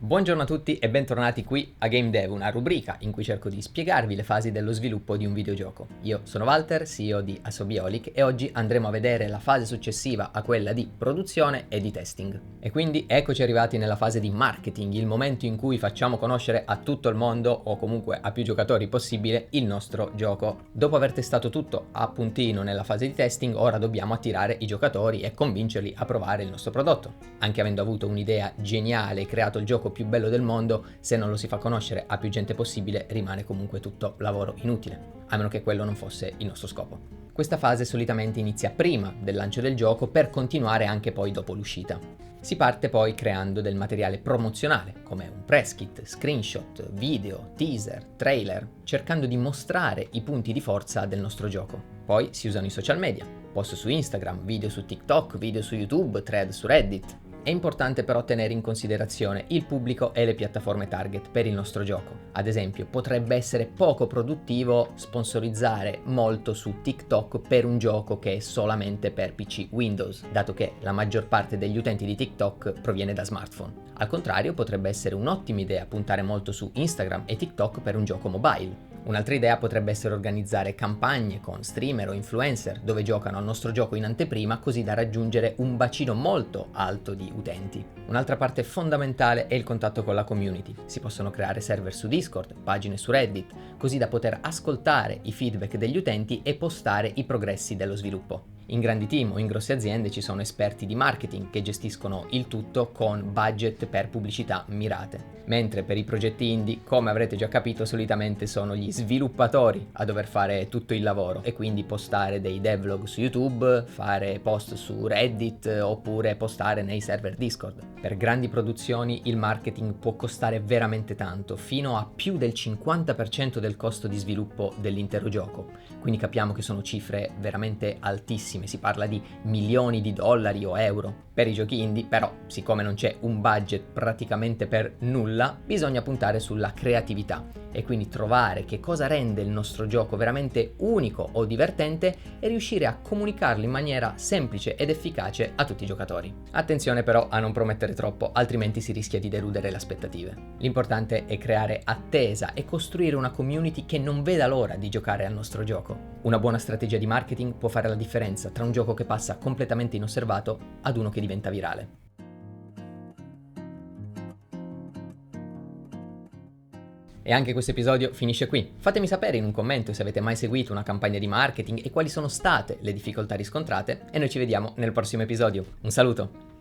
Buongiorno a tutti e bentornati qui a Game Dev, una rubrica in cui cerco di spiegarvi le fasi dello sviluppo di un videogioco. Io sono Walter, CEO di Asobiolic, e oggi andremo a vedere la fase successiva a quella di produzione e di testing. E quindi eccoci arrivati nella fase di marketing, il momento in cui facciamo conoscere a tutto il mondo, o comunque a più giocatori possibile, il nostro gioco. Dopo aver testato tutto a puntino nella fase di testing, ora dobbiamo attirare i giocatori e convincerli a provare il nostro prodotto. Anche avendo avuto un'idea geniale e creato il gioco più bello del mondo, se non lo si fa conoscere a più gente possibile rimane comunque tutto lavoro inutile, a meno che quello non fosse il nostro scopo. Questa fase solitamente inizia prima del lancio del gioco per continuare anche poi dopo l'uscita. Si parte poi creando del materiale promozionale, come un press kit, screenshot, video, teaser, trailer, cercando di mostrare i punti di forza del nostro gioco. Poi si usano i social media, post su Instagram, video su TikTok, video su YouTube, thread su Reddit. È importante però tenere in considerazione il pubblico e le piattaforme target per il nostro gioco. Ad esempio, potrebbe essere poco produttivo sponsorizzare molto su TikTok per un gioco che è solamente per PC Windows, dato che la maggior parte degli utenti di TikTok proviene da smartphone. Al contrario, potrebbe essere un'ottima idea puntare molto su Instagram e TikTok per un gioco mobile. Un'altra idea potrebbe essere organizzare campagne con streamer o influencer dove giocano al nostro gioco in anteprima, così da raggiungere un bacino molto alto di utenti. Un'altra parte fondamentale è il contatto con la community. Si possono creare server su Discord, pagine su Reddit, così da poter ascoltare i feedback degli utenti e postare i progressi dello sviluppo. In grandi team o in grosse aziende ci sono esperti di marketing che gestiscono il tutto con budget per pubblicità mirate. Mentre per i progetti indie, come avrete già capito, solitamente sono gli sviluppatori a dover fare tutto il lavoro e quindi postare dei devlog su YouTube, fare post su Reddit oppure postare nei server Discord. Per grandi produzioni il marketing può costare veramente tanto, fino a più del 50% del costo di sviluppo dell'intero gioco. Quindi capiamo che sono cifre veramente altissime, si parla di milioni di dollari o euro. Per i giochi indie, però, siccome non c'è un budget praticamente per nulla, bisogna puntare sulla creatività e quindi trovare che cosa rende il nostro gioco veramente unico o divertente e riuscire a comunicarlo in maniera semplice ed efficace a tutti i giocatori. Attenzione però a non promettere troppo, altrimenti si rischia di deludere le aspettative. L'importante è creare attesa e costruire una community che non veda l'ora di giocare al nostro gioco. Una buona strategia di marketing può fare la differenza tra un gioco che passa completamente inosservato ad uno che diventa virale. E anche questo episodio finisce qui. Fatemi sapere in un commento se avete mai seguito una campagna di marketing e quali sono state le difficoltà riscontrate, e noi ci vediamo nel prossimo episodio. Un saluto!